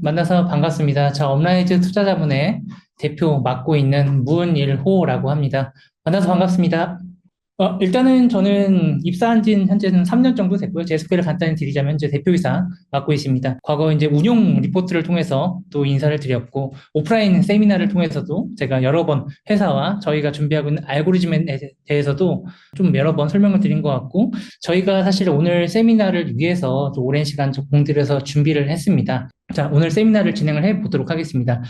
만나서 반갑습니다. 저 업라이즈 투자자문의 대표 맡고 있는 문일호라고 합니다. 만나서 반갑습니다. 일단은 저는 입사한 지는 현재는 3년 정도 됐고요. 제 소개를 간단히 드리자면 이제 대표이사 맡고 있습니다. 과거 이제 운용 리포트를 통해서 또 인사를 드렸고, 오프라인 세미나를 통해서도 제가 여러 번 회사와 저희가 준비하고 있는 알고리즘에 대해서도 좀 여러 번 설명을 드린 것 같고, 저희가 사실 오늘 세미나를 위해서 좀 오랜 시간 좀 공들여서 준비를 했습니다. 자, 오늘 세미나를 진행을 해 보도록 하겠습니다.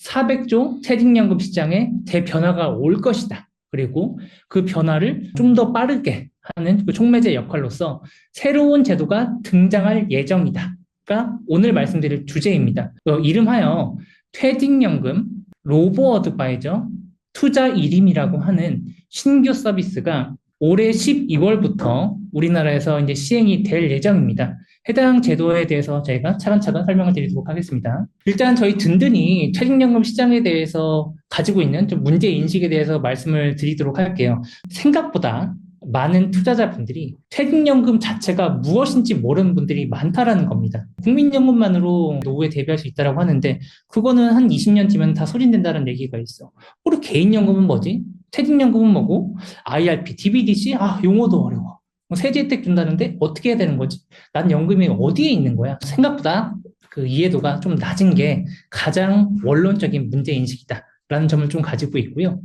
400조 퇴직연금 시장에 대변화가 올 것이다. 그리고 그 변화를 좀 더 빠르게 하는 그 촉매제 역할로서 새로운 제도가 등장할 예정이다가 오늘 말씀드릴 주제입니다. 이름하여 퇴직연금 로보 어드바이저 투자 일임이라고 하는 신규 서비스가 올해 12월부터 우리나라에서 이제 시행이 될 예정입니다. 해당 제도에 대해서 저희가 차근차근 설명을 드리도록 하겠습니다. 일단 저희 든든히 퇴직연금 시장에 대해서 가지고 있는 좀 문제 인식에 대해서 말씀을 드리도록 할게요. 생각보다 많은 투자자분들이 퇴직연금 자체가 무엇인지 모르는 분들이 많다라는 겁니다. 국민연금만으로 노후에 대비할 수 있다고 하는데 그거는 한 20년 뒤면 다 소진된다는 얘기가 있어. 그리고 개인연금은 뭐지? 퇴직연금은 뭐고? IRP, DBDC? 용어도 어려워. 세제 혜택 준다는데 어떻게 해야 되는 거지? 난 연금이 어디에 있는 거야? 생각보다 그 이해도가 좀 낮은 게 가장 원론적인 문제 인식이다. 라는 점을 좀 가지고 있고요.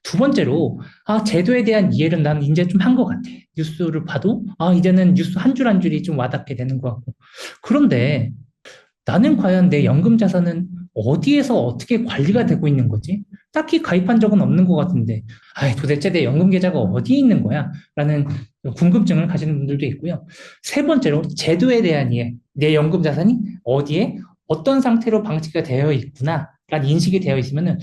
두 번째로, 제도에 대한 이해를 난 이제 좀 한 것 같아. 뉴스를 봐도, 이제는 뉴스 한 줄 한 줄이 좀 와닿게 되는 것 같고. 그런데 나는 과연 내 연금 자산은 어디에서 어떻게 관리가 되고 있는 거지? 딱히 가입한 적은 없는 것 같은데, 도대체 내 연금 계좌가 어디에 있는 거야? 라는 궁금증을 가지는 분들도 있고요. 세 번째로, 제도에 대한 이해. 내 연금 자산이 어디에 어떤 상태로 방치가 되어 있구나. 라는 인식이 되어 있으면은,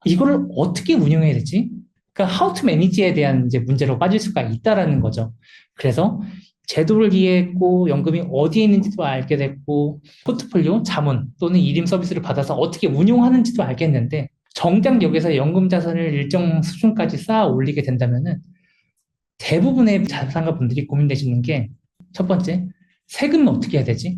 이거를 어떻게 운영해야 되지? 그러니까 how to manage에 대한 이제 문제로 빠질 수가 있다라는 거죠. 그래서 제도를 이해했고 연금이 어디에 있는지도 알게 됐고 포트폴리오, 자문 또는 일임 서비스를 받아서 어떻게 운용하는지도 알겠는데 정작 여기서 연금 자산을 일정 수준까지 쌓아 올리게 된다면은 대부분의 자산가 분들이 고민되시는 게 첫 번째, 세금은 어떻게 해야 되지?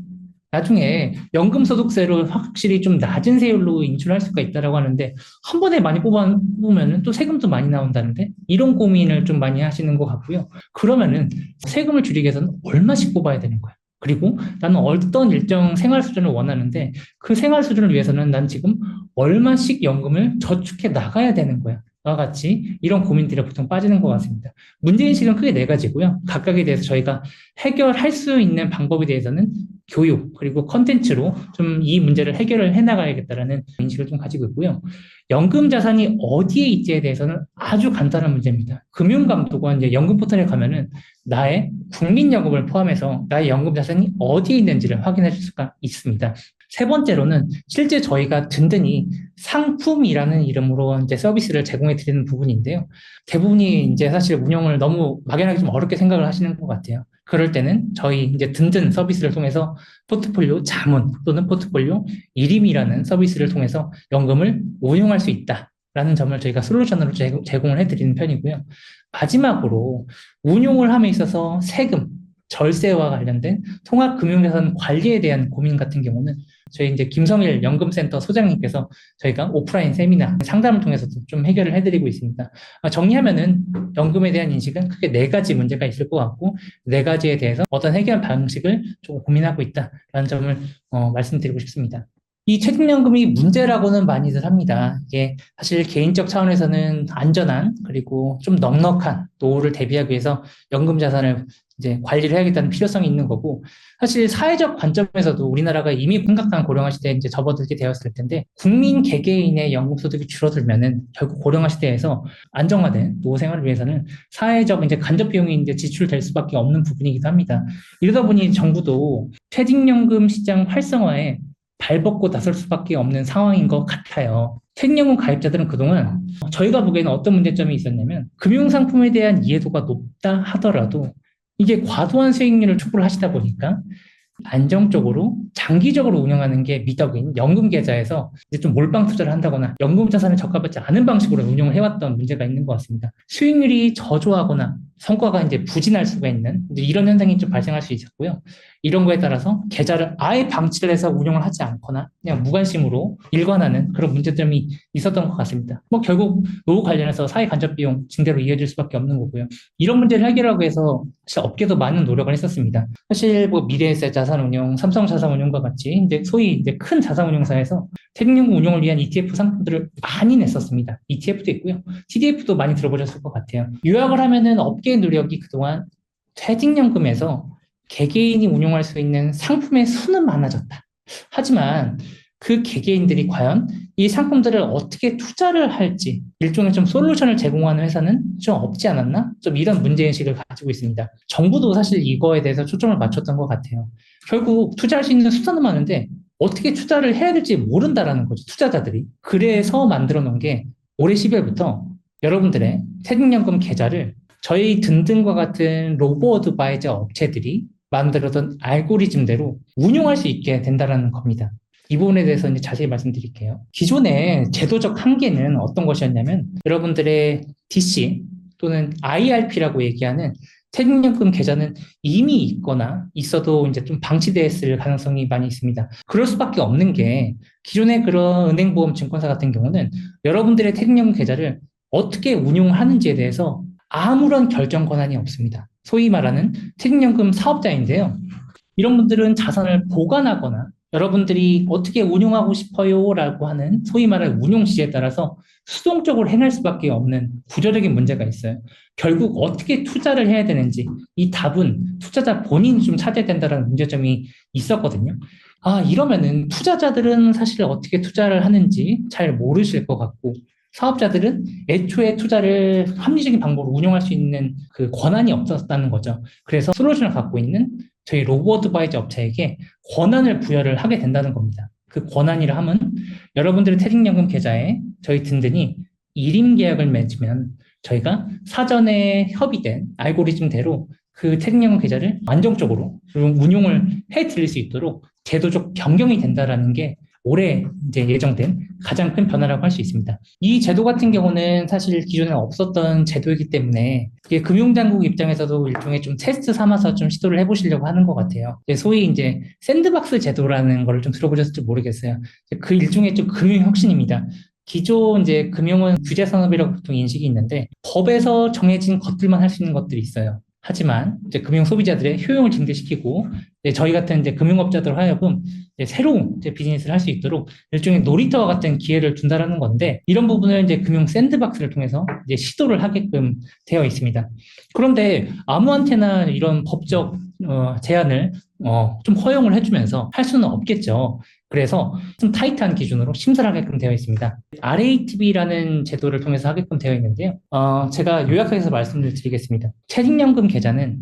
나중에 연금소득세를 확실히 좀 낮은 세율로 인출할 수가 있다라고 하는데 한 번에 많이 뽑으면 또 세금도 많이 나온다는데 이런 고민을 좀 많이 하시는 것 같고요. 그러면은 세금을 줄이기 위해서는 얼마씩 뽑아야 되는 거야? 그리고 나는 어떤 일정 생활 수준을 원하는데 그 생활 수준을 위해서는 난 지금 얼마씩 연금을 저축해 나가야 되는 거야. 와 같이 이런 고민들이 보통 빠지는 것 같습니다. 문제인식은 크게 네 가지고요. 각각에 대해서 저희가 해결할 수 있는 방법에 대해서는 교육 그리고 컨텐츠로 좀 이 문제를 해결을 해나가야겠다라는 인식을 좀 가지고 있고요. 연금 자산이 어디에 있지에 대해서는 아주 간단한 문제입니다. 금융감독원 이제 연금 포털에 가면은 나의 국민연금을 포함해서 나의 연금 자산이 어디에 있는지를 확인해 줄 수가 있습니다. 세 번째로는 실제 저희가 든든히 상품이라는 이름으로 이제 서비스를 제공해 드리는 부분인데요. 대부분이 이제 사실 운영을 너무 막연하게 좀 어렵게 생각을 하시는 것 같아요. 그럴 때는 저희 이제 든든 서비스를 통해서 포트폴리오 자문 또는 포트폴리오 일임이라는 서비스를 통해서 연금을 운용할 수 있다라는 점을 저희가 솔루션으로 제공을 해드리는 편이고요. 마지막으로 운용을 함에 있어서 세금, 절세와 관련된 통합금융자산 관리에 대한 고민 같은 경우는 저희 이제 김성일 연금센터 소장님께서 저희가 오프라인 세미나 상담을 통해서도 좀 해결을 해드리고 있습니다. 정리하면은 연금에 대한 인식은 크게 네 가지 문제가 있을 것 같고 네 가지에 대해서 어떤 해결 방식을 좀 고민하고 있다라는 점을 말씀드리고 싶습니다. 이 퇴직연금이 문제라고는 많이들 합니다. 이게 사실 개인적 차원에서는 안전한 그리고 좀 넉넉한 노후를 대비하기 위해서 연금 자산을 이제 관리를 해야겠다는 필요성이 있는 거고 사실 사회적 관점에서도 우리나라가 이미 심각한 고령화 시대에 이제 접어들게 되었을 텐데 국민 개개인의 연금 소득이 줄어들면은 결국 고령화 시대에서 안정화된 노후 생활을 위해서는 사회적 이제 간접 비용이 이제 지출될 수밖에 없는 부분이기도 합니다. 이러다 보니 정부도 퇴직연금 시장 활성화에 발벗고 나설 수밖에 없는 상황인 것 같아요. 퇴직연금 가입자들은 그동안 저희가 보기에는 어떤 문제점이 있었냐면 금융상품에 대한 이해도가 높다 하더라도 이게 과도한 수익률을 촉구를 하시다 보니까 안정적으로 장기적으로 운영하는 게 미덕인 연금 계좌에서 이제 좀 몰빵 투자를 한다거나 연금 자산을 적합하지 않은 방식으로 운용을 해왔던 문제가 있는 것 같습니다. 수익률이 저조하거나 성과가 이제 부진할 수가 있는 이제 이런 현상이 좀 발생할 수 있었고요. 이런 거에 따라서 계좌를 아예 방치를 해서 운영을 하지 않거나 그냥 무관심으로 일관하는 그런 문제점이 있었던 것 같습니다. 뭐 결국 노후 관련해서 사회 간접 비용 증대로 이어질 수밖에 없는 거고요. 이런 문제를 해결하기 위해서 사실 업계도 많은 노력을 했었습니다. 사실 뭐 미래에셋 자산운용, 삼성 자산운용과 같이 이제 소위 이제 큰 자산운용사에서 퇴직연금 운용을 위한 ETF 상품들을 많이 냈었습니다. ETF도 있고요. TDF도 많이 들어보셨을 것 같아요. 요약을 하면은 업계의 노력이 그동안 퇴직연금에서 개개인이 운용할 수 있는 상품의 수는 많아졌다. 하지만 그 개개인들이 과연 이 상품들을 어떻게 투자를 할지 일종의 좀 솔루션을 제공하는 회사는 좀 없지 않았나? 좀 이런 문제인식을 가지고 있습니다. 정부도 사실 이거에 대해서 초점을 맞췄던 것 같아요. 결국 투자할 수 있는 수단은 많은데 어떻게 투자를 해야 될지 모른다라는 거죠, 투자자들이. 그래서 만들어 놓은 게 올해 12월부터 여러분들의 퇴직연금 계좌를 저희 든든과 같은 로보 어드바이저 업체들이 만들어둔 알고리즘대로 운용할 수 있게 된다는 겁니다. 이 부분에 대해서 이제 자세히 말씀드릴게요. 기존의 제도적 한계는 어떤 것이었냐면 여러분들의 DC 또는 IRP라고 얘기하는 퇴직연금 계좌는 이미 있거나 있어도 이제 좀 방치됐을 가능성이 많이 있습니다. 그럴 수밖에 없는 게 기존의 그런 은행보험 증권사 같은 경우는 여러분들의 퇴직연금 계좌를 어떻게 운용하는지에 대해서 아무런 결정 권한이 없습니다. 소위 말하는 퇴직연금 사업자인데요. 이런 분들은 자산을 보관하거나 여러분들이 어떻게 운용하고 싶어요? 라고 하는 소위 말하는 운용 지시에 따라서 수동적으로 행할 수밖에 없는 구조적인 문제가 있어요. 결국 어떻게 투자를 해야 되는지 이 답은 투자자 본인이 좀 찾아야 된다는 문제점이 있었거든요. 이러면은 투자자들은 사실 어떻게 투자를 하는지 잘 모르실 것 같고 사업자들은 애초에 투자를 합리적인 방법으로 운영할 수 있는 그 권한이 없었다는 거죠. 그래서 솔루션을 갖고 있는 저희 로보 어드바이저 업체에게 권한을 부여를 하게 된다는 겁니다. 그 권한이라 함은 여러분들의 퇴직연금 계좌에 저희 든든히 일임 계약을 맺으면 저희가 사전에 협의된 알고리즘대로 그 퇴직연금 계좌를 안정적으로 운용을 해 드릴 수 있도록 제도적 변경이 된다라는 게 올해 이제 예정된 가장 큰 변화라고 할 수 있습니다. 이 제도 같은 경우는 사실 기존에 없었던 제도이기 때문에 이게 금융당국 입장에서도 일종의 좀 테스트 삼아서 좀 시도를 해보시려고 하는 것 같아요. 소위 이제 샌드박스 제도라는 걸 좀 들어보셨을지 모르겠어요. 그 일종의 좀 금융혁신입니다. 기존 이제 금융은 규제 산업이라고 보통 인식이 있는데 법에서 정해진 것들만 할 수 있는 것들이 있어요. 하지만 이제 금융 소비자들의 효용을 증대시키고 저희 같은 이제 금융업자들 하여금 이제 새로운 이제 비즈니스를 할 수 있도록 일종의 놀이터와 같은 기회를 준다라는 건데 이런 부분을 이제 금융 샌드박스를 통해서 이제 시도를 하게끔 되어 있습니다. 그런데 아무한테나 이런 법적 제한을 좀 허용을 해주면서 할 수는 없겠죠. 그래서 좀 타이트한 기준으로 심사를 하게끔 되어 있습니다. RATB라는 제도를 통해서 하게끔 되어 있는데요. 제가 요약해서 말씀을 드리겠습니다. 퇴직연금 계좌는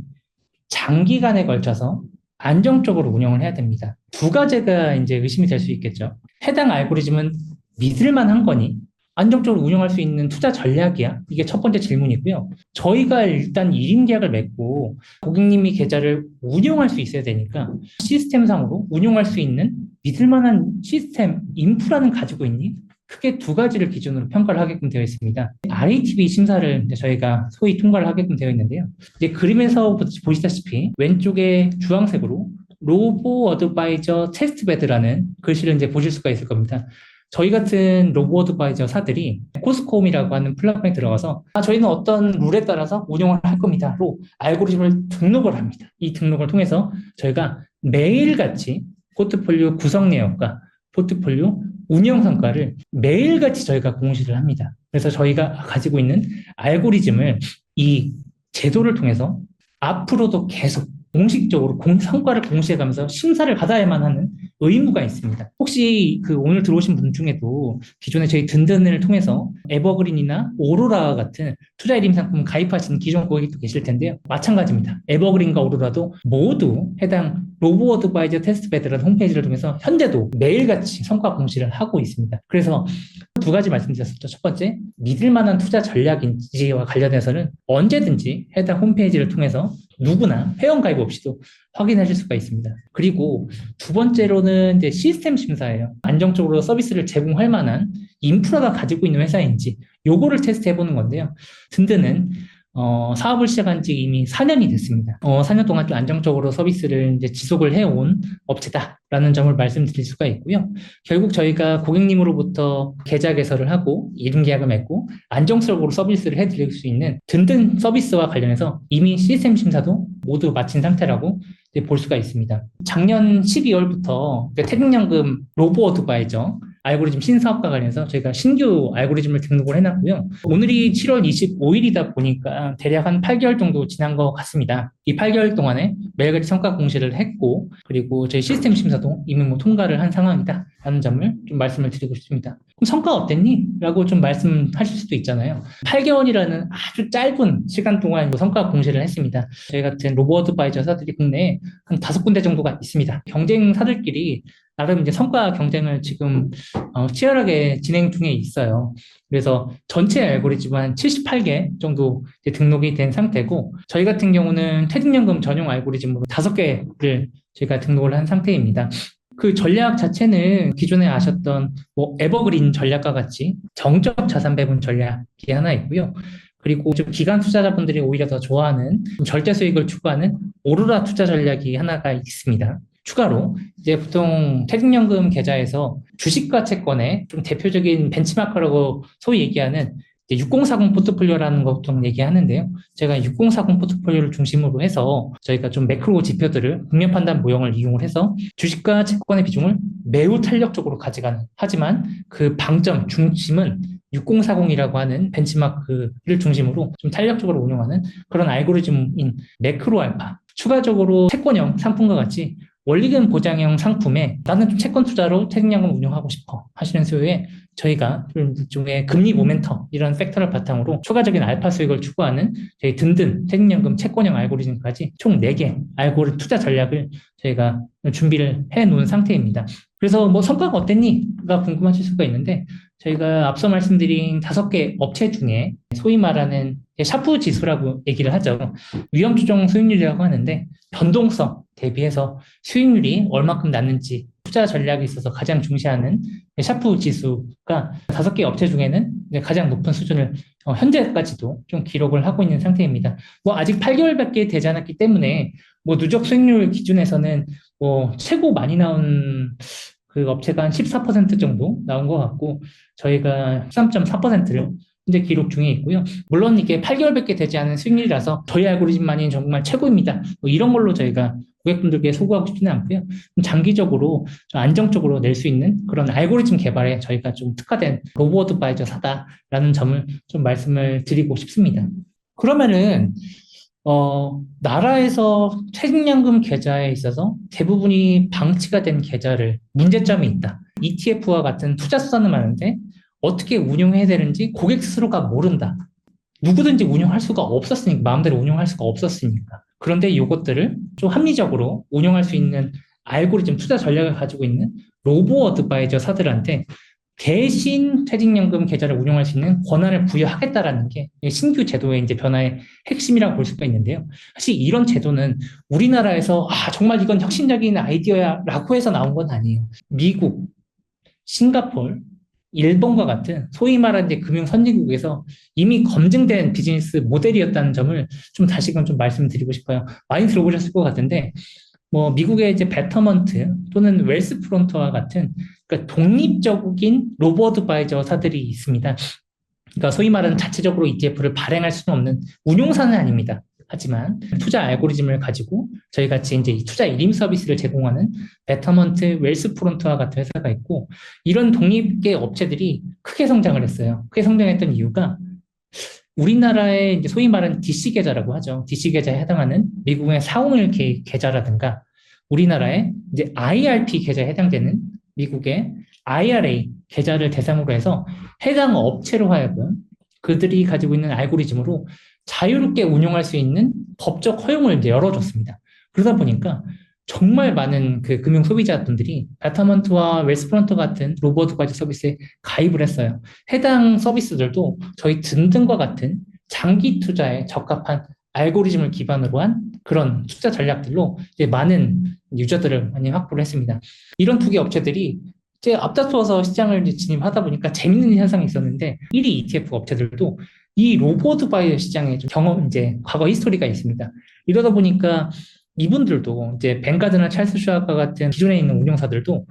장기간에 걸쳐서 안정적으로 운영을 해야 됩니다. 두 가지가 이제 의심이 될 수 있겠죠. 해당 알고리즘은 믿을 만한 거니? 안정적으로 운영할 수 있는 투자 전략이야? 이게 첫 번째 질문이고요. 저희가 일단 1인 계약을 맺고 고객님이 계좌를 운영할 수 있어야 되니까 시스템상으로 운영할 수 있는 믿을 만한 시스템, 인프라는 가지고 있니? 크게 두 가지를 기준으로 평가를 하게끔 되어 있습니다. RATB 심사를 저희가 소위 통과를 하게끔 되어 있는데요. 이제 그림에서 보시다시피 왼쪽에 주황색으로 로보 어드바이저 테스트베드라는 글씨를 이제 보실 수가 있을 겁니다. 저희 같은 로보 어드바이저 사들이 코스코홈이라고 하는 플랫폼에 들어가서 저희는 어떤 룰에 따라서 운영을 할 겁니다로 알고리즘을 등록을 합니다. 이 등록을 통해서 저희가 매일같이 포트폴리오 구성 내역과 포트폴리오 운영 성과를 매일같이 저희가 공시를 합니다. 그래서 저희가 가지고 있는 알고리즘을 이 제도를 통해서 앞으로도 계속 공식적으로 성과를 공시해가면서 심사를 받아야만 하는 의무가 있습니다. 혹시 그 오늘 들어오신 분 중에도 기존에 저희 든든을 통해서 에버그린이나 오로라 같은 투자 1임 상품 가입하신 기존 고객도 계실 텐데요. 마찬가지입니다. 에버그린과 오로라도 모두 해당 로보 어드바이저 테스트베드라는 홈페이지를 통해서 현재도 매일같이 성과 공시를 하고 있습니다. 그래서 두 가지 말씀드렸었죠. 첫 번째, 믿을 만한 투자 전략인지와 관련해서는 언제든지 해당 홈페이지를 통해서 누구나 회원 가입 없이도 확인하실 수가 있습니다. 그리고 두 번째로는 이제 시스템 심사예요. 안정적으로 서비스를 제공할 만한 인프라가 가지고 있는 회사인지 요거를 테스트해 보는 건데요. 든든은 사업을 시작한 지 이미 4년이 됐습니다. 4년 동안 좀 안정적으로 서비스를 이제 지속을 해온 업체다라는 점을 말씀드릴 수가 있고요. 결국 저희가 고객님으로부터 계좌 개설을 하고 이름 계약을 맺고 안정적으로 서비스를 해드릴 수 있는 든든 서비스와 관련해서 이미 시스템 심사도 모두 마친 상태라고 볼 수가 있습니다. 작년 12월부터 퇴직연금 로보어드바이저 알고리즘 신사업과 관련해서 저희가 신규 알고리즘을 등록을 해놨고요. 오늘이 7월 25일이다 보니까 대략 한 8개월 정도 지난 것 같습니다. 이 8개월 동안에 매일같이 성과 공시를 했고, 그리고 저희 시스템 심사도 이미 통과를 한 상황이다 라는 점을 좀 말씀을 드리고 싶습니다. 그럼 성과 어땠니? 라고 좀 말씀하실 수도 있잖아요. 8개월이라는 아주 짧은 시간 동안 성과 공시를 했습니다. 저희 같은 로보어드바이저사들이 국내에 한 5군데 정도가 있습니다. 경쟁사들끼리 나름 이제 성과 경쟁을 지금 치열하게 진행 중에 있어요. 그래서 전체 알고리즘 한 78개 정도 등록이 된 상태고, 저희 같은 경우는 퇴직연금 전용 알고리즘으로 5개를 저희가 등록을 한 상태입니다. 그 전략 자체는 기존에 아셨던 에버그린 전략과 같이 정적 자산 배분 전략이 하나 있고요. 그리고 좀 기관 투자자분들이 오히려 더 좋아하는 절대 수익을 추구하는 오로라 투자 전략이 하나가 있습니다. 추가로 이제 보통 퇴직연금 계좌에서 주식과 채권의 좀 대표적인 벤치마크라고 소위 얘기하는 6040 포트폴리오라는 것 보통 얘기하는데요. 제가 6040 포트폴리오를 중심으로 해서 저희가 좀 매크로 지표들을 국면 판단 모형을 이용을 해서 주식과 채권의 비중을 매우 탄력적으로 가져가는, 하지만 그 방점, 중심은 6040이라고 하는 벤치마크를 중심으로 좀 탄력적으로 운영하는 그런 알고리즘인 매크로 알파. 추가적으로 채권형 상품과 같이 원리금 보장형 상품에 나는 좀 채권 투자로 퇴직연금 운용하고 싶어 하시는 수요에 저희가 일종의 금리 모멘텀 이런 팩터를 바탕으로 추가적인 알파 수익을 추구하는 저희 든든 퇴직연금 채권형 알고리즘까지 총 4개 알고리즘 투자 전략을 저희가 준비를 해 놓은 상태입니다. 그래서 성과가 어땠니?가 궁금하실 수가 있는데, 저희가 앞서 말씀드린 5개 업체 중에 소위 말하는 샤프 지수라고 얘기를 하죠. 위험 추정 수익률이라고 하는데, 변동성 대비해서 수익률이 얼마큼 났는지 투자 전략에 있어서 가장 중시하는 샤프 지수가 5개 업체 중에는 가장 높은 수준을 현재까지도 좀 기록을 하고 있는 상태입니다. 아직 8개월밖에 되지 않았기 때문에 누적 수익률 기준에서는 최고 많이 나온 그 업체가 한 14% 정도 나온 것 같고, 저희가 13.4%를 현재 기록 중에 있고요. 물론 이게 8개월밖에 되지 않은 수익률이라서 저희 알고리즘만이 정말 최고입니다. 이런 걸로 저희가 고객분들께 소구하고 싶지는 않고요. 좀 장기적으로 좀 안정적으로 낼 수 있는 그런 알고리즘 개발에 저희가 좀 특화된 로보어드바이저 사다라는 점을 좀 말씀을 드리고 싶습니다. 그러면은 나라에서 퇴직연금 계좌에 있어서 대부분이 방치가 된 계좌를 문제점이 있다. ETF와 같은 투자 수단을 많은데 어떻게 운용해야 되는지 고객 스스로가 모른다. 누구든지 운용할 수가 없었으니까, 마음대로 운용할 수가 없었으니까. 그런데 이것들을 좀 합리적으로 운용할 수 있는 알고리즘 투자 전략을 가지고 있는 로보 어드바이저 사들한테 대신 퇴직연금 계좌를 운용할 수 있는 권한을 부여하겠다라는 게 신규 제도의 이제 변화의 핵심이라고 볼 수가 있는데요. 사실 이런 제도는 우리나라에서 정말 이건 혁신적인 아이디어야라고 해서 나온 건 아니에요. 미국, 싱가포르, 일본과 같은 소위 말하는 이제 금융 선진국에서 이미 검증된 비즈니스 모델이었다는 점을 좀 다시금 좀 말씀드리고 싶어요. 많이 들어보셨을 것 같은데, 미국의 이제 베터먼트 또는 웰스 프론트와 같은 그러니까 독립적인 로보어드바이저사들이 있습니다. 그러니까 소위 말하는 자체적으로 ETF를 발행할 수는 없는 운용사는 아닙니다. 하지만 투자 알고리즘을 가지고 저희 같이 이제 투자 일임 서비스를 제공하는 베터먼트, 웰스 프론트와 같은 회사가 있고, 이런 독립계 업체들이 크게 성장을 했어요. 크게 성장했던 이유가 우리나라의 이제 소위 말하는 DC 계좌라고 하죠. DC 계좌에 해당하는 미국의 401k 계좌라든가 우리나라의 이제 IRP 계좌에 해당되는 미국의 IRA 계좌를 대상으로 해서 해당 업체로 하여금 그들이 가지고 있는 알고리즘으로 자유롭게 운용할 수 있는 법적 허용을 이제 열어줬습니다. 그러다 보니까 정말 많은 그 금융 소비자분들이 베터먼트와 웰스프론트 같은 로보어드바이저 서비스에 가입을 했어요. 해당 서비스들도 저희 든든과 같은 장기 투자에 적합한 알고리즘을 기반으로 한 그런 투자 전략들로 이제 많은 유저들을 많이 확보를 했습니다. 이런 두 개 업체들이 이제 앞다투어서 시장을 이제 진입하다 보니까 재밌는 현상이 있었는데, 1위 ETF 업체들도 이 로보어드바이저 시장에 좀 이제 과거 히스토리가 있습니다. 이러다 보니까 이분들도 이제 뱅가드나 찰스 슈와과 같은 기존에 있는 운용사들도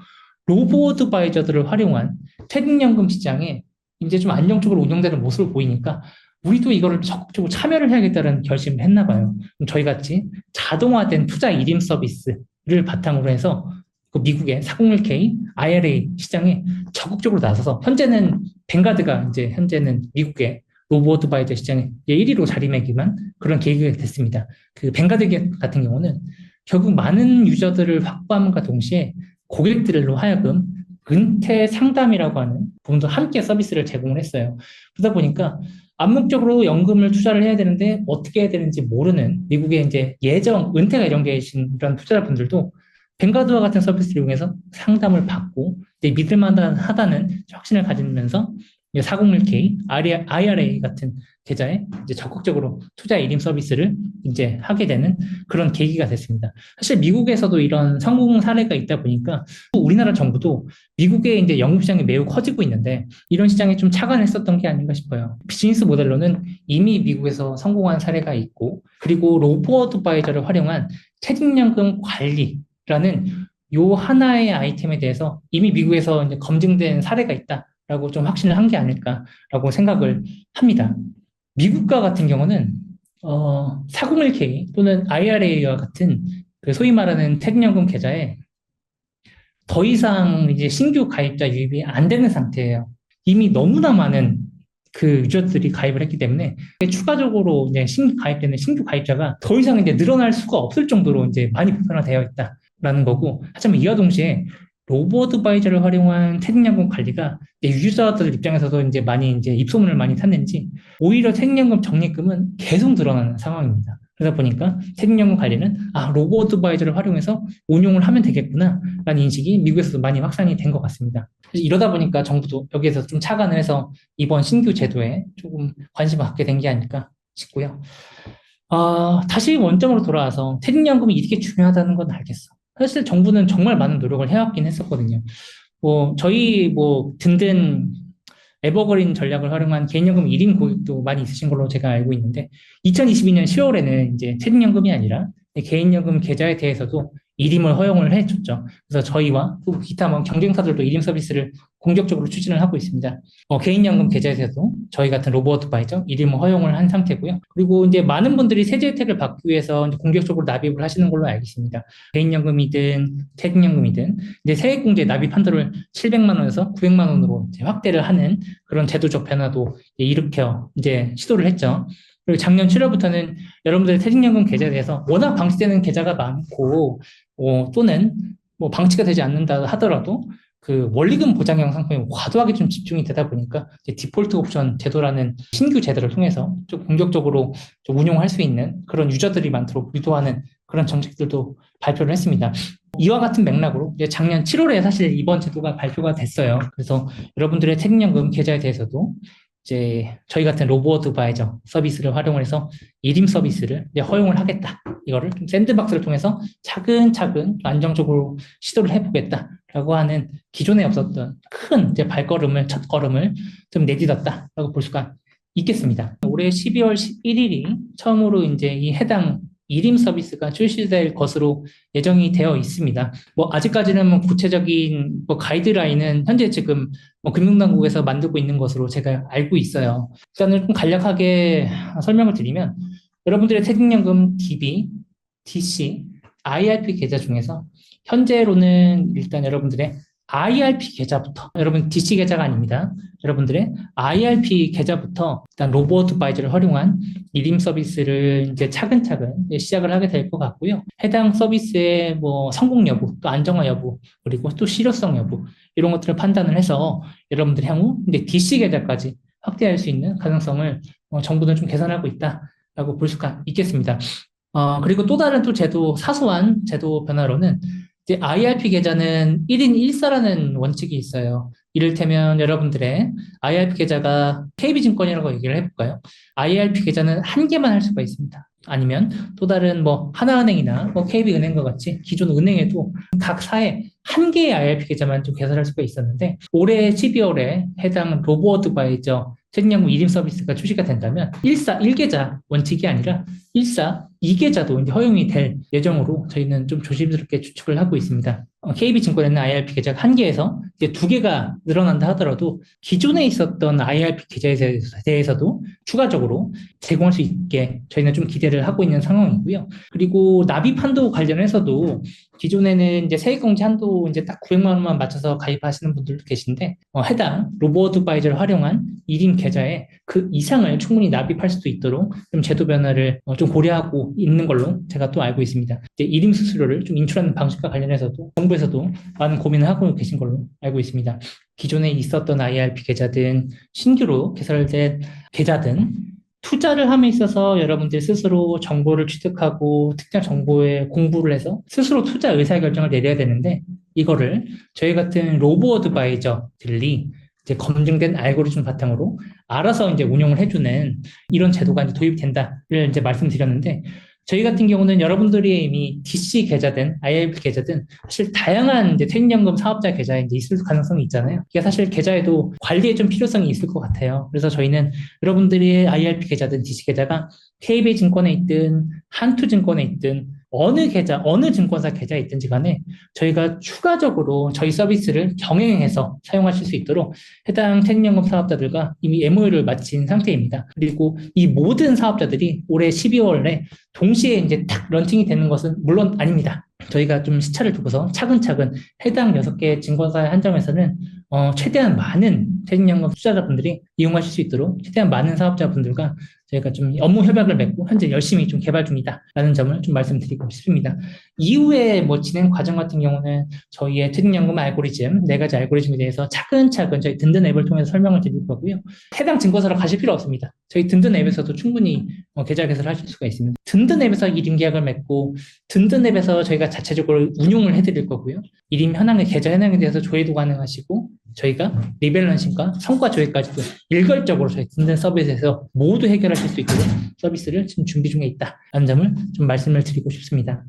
로보어드바이저들을 활용한 퇴직연금 시장에 이제 좀 안정적으로 운영되는 모습을 보이니까 우리도 이거를 적극적으로 참여를 해야겠다는 결심을 했나 봐요. 저희 같이 자동화된 투자 일임 서비스를 바탕으로 해서 그 미국의 401k, IRA 시장에 적극적으로 나서서 현재는 뱅가드가 이제 현재는 미국의 로보어드바이저 시장에 1위로 자리매김한 그런 계기가 됐습니다. 그 뱅가드 같은 경우는 결국 많은 유저들을 확보함과 동시에 고객들로 하여금 은퇴 상담이라고 하는 부분도 함께 서비스를 제공을 했어요. 그러다 보니까 암묵적으로 연금을 투자를 해야 되는데 어떻게 해야 되는지 모르는 미국의 이제 은퇴가 예정되신 이런 투자자분들도 뱅가드와 같은 서비스를 이용해서 상담을 받고 믿을만하다는 확신을 가지면서 401k, IRA 같은 계좌에 이제 적극적으로 투자 일임 서비스를 이제 하게 되는 그런 계기가 됐습니다. 사실 미국에서도 이런 성공 사례가 있다 보니까 우리나라 정부도 미국의 이제 연금 시장이 매우 커지고 있는데 이런 시장에 좀 착안했었던 게 아닌가 싶어요. 비즈니스 모델로는 이미 미국에서 성공한 사례가 있고 그리고 로보어드바이저를 활용한 퇴직연금 관리라는 요 하나의 아이템에 대해서 이미 미국에서 이제 검증된 사례가 있다라고 좀 확신을 한 게 아닐까라고 생각을 합니다. 미국과 같은 경우는 401k 또는 IRA와 같은 그 소위 말하는 퇴직연금 계좌에 더 이상 이제 신규 가입자 유입이 안 되는 상태예요. 이미 너무나 많은 그 유저들이 가입을 했기 때문에 추가적으로 이제 가입되는 신규 가입자가 더 이상 이제 늘어날 수가 없을 정도로 이제 많이 보편화되어 있다라는 거고, 하지만 이와 동시에 로보어드바이저를 활용한 퇴직연금 관리가 유저들 입장에서도 이제 많이 이제 입소문을 많이 탔는지 오히려 퇴직연금 적립금은 계속 늘어나는 상황입니다. 그러다 보니까 퇴직연금 관리는 로보어드바이저를 활용해서 운용을 하면 되겠구나라는 인식이 미국에서도 많이 확산이 된 것 같습니다. 이러다 보니까 정부도 여기에서 좀 착안을 해서 이번 신규 제도에 조금 관심을 갖게 된 게 아닐까 싶고요. 다시 원점으로 돌아와서 퇴직연금이 이렇게 중요하다는 건 알겠어. 사실 정부는 정말 많은 노력을 해왔긴 했었거든요. 저희 든든 에버그린 전략을 활용한 개인연금 1인 고객도 많이 있으신 걸로 제가 알고 있는데 2022년 10월에는 이제 퇴직연금이 아니라 개인연금 계좌에 대해서도 일임을 허용을 해줬죠. 그래서 저희와 또 기타 경쟁사들도 일임 서비스를 공격적으로 추진을 하고 있습니다. 개인연금 계좌에서도 저희 같은 로보어드바이저 일임을 허용을 한 상태고요. 그리고 이제 많은 분들이 세제 혜택을 받기 위해서 이제 공격적으로 납입을 하시는 걸로 알겠습니다. 개인연금이든 퇴직연금이든 이제 세액공제 납입 한도를 700만 원에서 900만 원으로 이제 확대를 하는 그런 제도적 변화도 일으켜 이제 시도를 했죠. 그리고 작년 7월부터는 여러분들의 퇴직연금 계좌에 대해서 워낙 방치되는 계좌가 많고 또는 방치가 되지 않는다 하더라도 그 원리금 보장형 상품이 과도하게 좀 집중이 되다 보니까 디폴트 옵션 제도라는 신규 제도를 통해서 좀 공격적으로 좀 운용할 수 있는 그런 유저들이 많도록 유도하는 그런 정책들도 발표를 했습니다. 이와 같은 맥락으로 이제 작년 7월에 사실 이번 제도가 발표가 됐어요. 그래서 여러분들의 퇴직연금 계좌에 대해서도 이제 저희 같은 로보어드바이저 서비스를 활용을 해서 일임 서비스를 이제 허용을 하겠다. 이거를 좀 샌드박스를 통해서 차근차근 안정적으로 시도를 해보겠다라고 하는 기존에 없었던 큰 이제 첫걸음을 좀 내딛었다라고 볼 수가 있겠습니다. 올해 12월 11일이 처음으로 이제 이 해당 일임 서비스가 출시될 것으로 예정이 되어 있습니다. 아직까지는 구체적인 가이드라인은 현재 지금 금융당국에서 만들고 있는 것으로 제가 알고 있어요. 일단은 좀 간략하게 설명을 드리면 여러분들의 퇴직연금 DB, DC, IRP 계좌 중에서 현재로는 일단 여러분들의 IRP 계좌부터, 여러분 DC 계좌가 아닙니다. 여러분들의 IRP 계좌부터 일단 로보어드바이저를 활용한 일임 서비스를 이제 차근차근 시작을 하게 될 것 같고요. 해당 서비스의 성공 여부, 또 안정화 여부, 그리고 또 실효성 여부 이런 것들을 판단을 해서 여러분들이 향후 이제 DC 계좌까지 확대할 수 있는 가능성을 정부는 좀 계산하고 있다라고 볼 수가 있겠습니다. 그리고 또 다른 사소한 제도 변화로는 이제 IRP 계좌는 1인 1사라는 원칙이 있어요. 이를테면 여러분들의 IRP 계좌가 KB증권이라고 얘기를 해볼까요? IRP 계좌는 한 개만 할 수가 있습니다. 아니면 또 다른 하나은행이나 KB은행과 같이 기존 은행에도 각 사에 한 개의 IRP 계좌만 좀 개설할 수가 있었는데 올해 12월에 해당 로보어드바이저 퇴직연금 1임 서비스가 출시가 된다면 1사 1계좌 원칙이 아니라 1사 2계좌도 이제 허용이 될 예정으로 저희는 좀 조심스럽게 추측을 하고 있습니다. KB증권에는 IRP 계좌가 한 개에서 이제 두 개가 늘어난다 하더라도 기존에 있었던 IRP 계좌에 대해서도 추가적으로 제공할 수 있게 저희는 좀 기대를 하고 있는 상황이고요. 그리고 납입 한도 관련해서도 기존에는 이제 세액공제 한도 이제 딱 900만 원만 맞춰서 가입하시는 분들도 계신데 해당 로보어드바이저를 활용한 1인 계좌에 그 이상을 충분히 납입할 수도 있도록 좀 제도 변화를 좀 고려하고 있는 걸로 제가 또 알고 있습니다. 이제 1인 수수료를 좀 인출하는 방식과 관련해서도 정부에서도 많은 고민을 하고 계신 걸로 알고 있습니다. 기존에 있었던 IRP 계좌든 신규로 개설된 계좌든 투자를 함에 있어서 여러분들 스스로 정보를 취득하고 특정 정보에 공부를 해서 스스로 투자 의사결정을 내려야 되는데 이거를 저희 같은 로보 어드바이저들이 이제 검증된 알고리즘 바탕으로 알아서 이제 운용을 해주는 이런 제도가 이제 도입된다를 이제 말씀드렸는데 저희 같은 경우는 여러분들이 이미 DC 계좌든 IRP 계좌든 사실 다양한 이제 퇴직연금 사업자 계좌에 이제 있을 가능성이 있잖아요. 이게 사실 계좌에도 관리에 좀 필요성이 있을 것 같아요. 그래서 저희는 여러분들의 IRP 계좌든 DC 계좌가 KB증권에 있든 한투증권에 있든 어느 계좌, 어느 증권사 계좌에 있든지 간에 저희가 추가적으로 저희 서비스를 병행해서 사용하실 수 있도록 해당 퇴직연금 사업자들과 이미 MOU를 마친 상태입니다. 그리고 이 모든 사업자들이 올해 12월에 동시에 이제 탁 런칭이 되는 것은 물론 아닙니다. 저희가 좀 시차를 두고서 차근차근 해당 6개 증권사에 한정해서는 최대한 많은 퇴직연금 투자자분들이 이용하실 수 있도록 최대한 많은 사업자분들과 저희가 좀 업무 협약을 맺고 현재 열심히 좀 개발 중이다라는 점을 좀 말씀드리고 싶습니다. 이후에 뭐 진행 과정 같은 경우는 저희의 퇴직연금 알고리즘, 4가지 알고리즘에 대해서 차근차근 저희 든든 앱을 통해서 설명을 드릴 거고요. 해당 증권사로 가실 필요 없습니다. 저희 든든 앱에서도 충분히 계좌 개설을 하실 수가 있습니다. 든든 앱에서 1인 계약을 맺고 든든 앱에서 저희가 자체적으로 운용을 해드릴 거고요. 1인 현황의 계좌 현황에 대해서 조회도 가능하시고 저희가 리밸런싱과 성과 조회까지도 일괄적으로 저희 든든 서비스에서 모두 해결하실 수 있도록 서비스를 지금 준비 중에 있다라는 점을 좀 말씀을 드리고 싶습니다.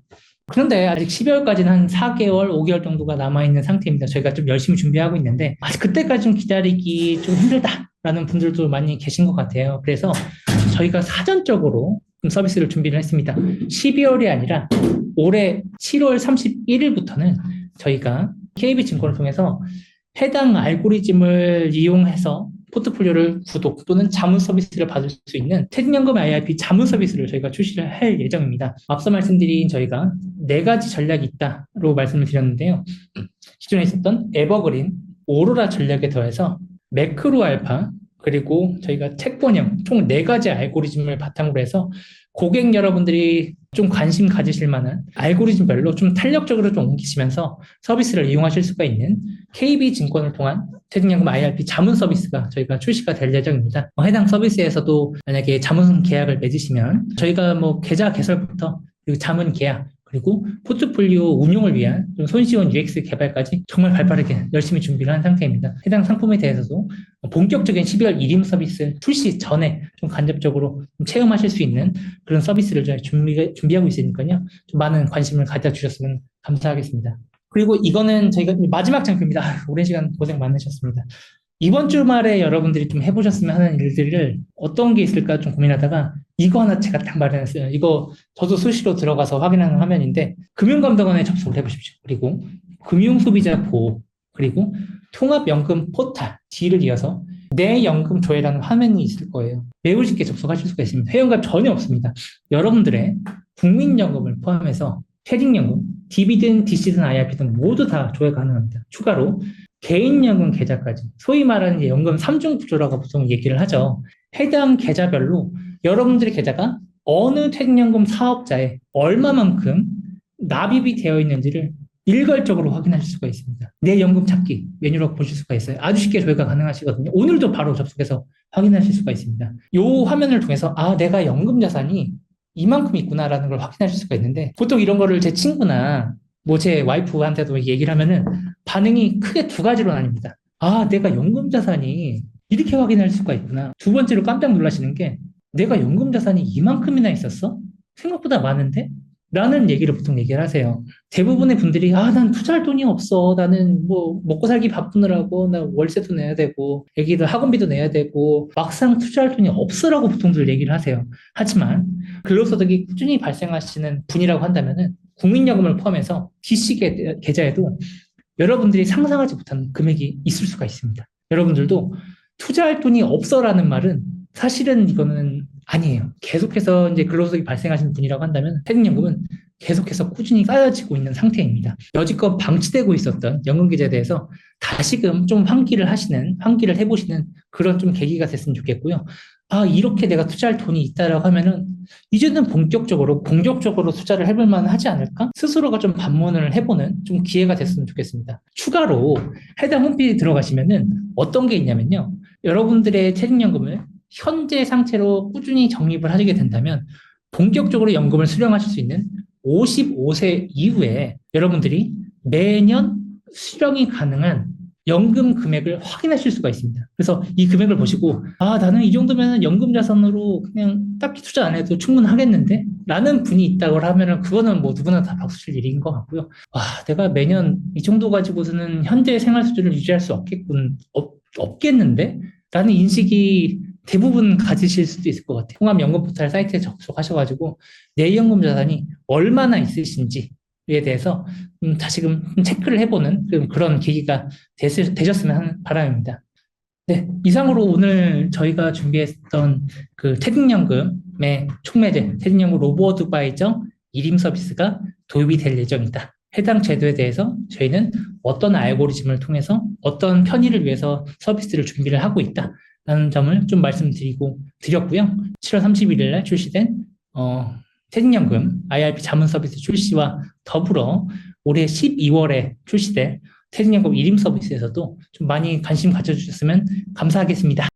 그런데 아직 12월까지는 한 4개월, 5개월 정도가 남아있는 상태입니다. 저희가 좀 열심히 준비하고 있는데 아직 그때까지 좀 기다리기 좀 힘들다라는 분들도 많이 계신 것 같아요. 그래서 저희가 사전적으로 좀 서비스를 준비를 했습니다. 12월이 아니라 올해 7월 31일부터는 저희가 KB증권을 통해서 해당 알고리즘을 이용해서 포트폴리오를 구독 또는 자문 서비스를 받을 수 있는 퇴직연금 IRP 자문 서비스를 저희가 출시를 할 예정입니다. 앞서 말씀드린 저희가 4가지 전략이 있다로 말씀을 드렸는데요. 기존에 있었던 에버그린, 오로라 전략에 더해서 매크로 알파, 그리고 저희가 책번역 총 4가지 알고리즘을 바탕으로 해서 고객 여러분들이 좀 관심 가지실 만한 알고리즘별로 좀 탄력적으로 좀 옮기시면서 서비스를 이용하실 수가 있는 KB증권을 통한 퇴직연금 IRP 자문 서비스가 저희가 출시가 될 예정입니다. 해당 서비스에서도 만약에 자문 계약을 맺으시면 저희가 뭐 계좌 개설부터 그리고 자문 계약 그리고 포트폴리오 운용을 위한 좀 손쉬운 UX 개발까지 정말 발빠르게 열심히 준비를 한 상태입니다. 해당 상품에 대해서도 본격적인 12월 1임 서비스 출시 전에 좀 간접적으로 좀 체험하실 수 있는 그런 서비스를 저희 준비하고 있으니까요. 좀 많은 관심을 가져주셨으면 감사하겠습니다. 그리고 이거는 저희가 마지막 장표입니다. 오랜 시간 고생 많으셨습니다. 이번 주말에 여러분들이 좀 해보셨으면 하는 일들을 어떤 게 있을까 좀 고민하다가 이거 하나 제가 딱 마련했어요. 이거 저도 수시로 들어가서 확인하는 화면인데 금융감독원에 접속을 해보십시오. 그리고 금융소비자 보호 그리고 통합연금 포탈 D를 이어서 내 연금 조회라는 화면이 있을 거예요. 매우 쉽게 접속하실 수가 있습니다. 회원가입 전혀 없습니다. 여러분들의 국민연금을 포함해서 퇴직연금, DB든 DC든 IRP든 모두 다 조회 가능합니다. 추가로 개인연금 계좌까지 소위 말하는 연금 3중 구조라고 보통 얘기를 하죠. 해당 계좌별로 여러분들의 계좌가 어느 퇴직연금 사업자에 얼마만큼 납입이 되어 있는지를 일괄적으로 확인하실 수가 있습니다. 내 연금 찾기 메뉴로 보실 수가 있어요. 아주 쉽게 조회가 가능하시거든요. 오늘도 바로 접속해서 확인하실 수가 있습니다. 이 화면을 통해서 내가 연금 자산이 이만큼 있구나라는 걸 확인하실 수가 있는데 보통 이런 거를 제 친구나 뭐 제 와이프한테도 얘기를 하면은 반응이 크게 2가지로 나뉩니다. 내가 연금 자산이 이렇게 확인할 수가 있구나. 2번째로 깜짝 놀라시는 게 내가 연금 자산이 이만큼이나 있었어? 생각보다 많은데? 라는 얘기를 보통 얘기를 하세요. 대부분의 분들이, 난 투자할 돈이 없어. 나는 뭐, 먹고 살기 바쁘느라고, 나 월세도 내야 되고, 애기들 학원비도 내야 되고, 막상 투자할 돈이 없으라고 보통들 얘기를 하세요. 하지만, 근로소득이 꾸준히 발생하시는 분이라고 한다면은, 국민연금을 포함해서 DC 계좌에도 여러분들이 상상하지 못한 금액이 있을 수가 있습니다. 여러분들도 투자할 돈이 없어라는 말은 사실은 이거는 아니에요. 계속해서 이제 근로소득이 발생하시는 분이라고 한다면 퇴직연금은 계속해서 꾸준히 쌓여지고 있는 상태입니다. 여지껏 방치되고 있었던 연금계좌에 대해서 다시금 좀 환기를 해보시는 그런 좀 계기가 됐으면 좋겠고요. 이렇게 내가 투자할 돈이 있다라고 하면은 이제는 본격적으로 공격적으로 투자를 해볼 만하지 않을까? 스스로가 좀 반문을 해보는 좀 기회가 됐으면 좋겠습니다. 추가로 해당 홈페이지 들어가시면은 어떤 게 있냐면요. 여러분들의 퇴직연금을 현재 상태로 꾸준히 적립을 하시게 된다면 본격적으로 연금을 수령하실 수 있는 55세 이후에 여러분들이 매년 수령이 가능한 연금 금액을 확인하실 수가 있습니다. 그래서 이 금액을 보시고, 나는 이 정도면 연금 자산으로 그냥 딱히 투자 안 해도 충분하겠는데? 라는 분이 있다고 하면은 그거는 뭐 누구나 다 박수 칠 일인 것 같고요. 내가 매년 이 정도 가지고서는 현재 생활 수준을 유지할 수 없겠는데? 라는 인식이 대부분 가지실 수도 있을 것 같아요. 통합연금 포털 사이트에 접속하셔가지고 내 연금 자산이 얼마나 있으신지에 대해서 다시금 체크를 해보는 그런 계기가 되셨으면 하는 바람입니다. 네, 이상으로 오늘 저희가 준비했던 그 퇴직연금의 촉매제, 퇴직연금 로보어드바이저 일임 서비스가 도입이 될 예정이다. 해당 제도에 대해서 저희는 어떤 알고리즘을 통해서 어떤 편의를 위해서 서비스를 준비를 하고 있다라는 점을 좀 드렸고요. 7월 31일 날 출시된 퇴직연금 IRP 자문 서비스 출시와 더불어 올해 12월에 출시될 퇴직연금 일임 서비스에서도 좀 많이 관심 가져주셨으면 감사하겠습니다.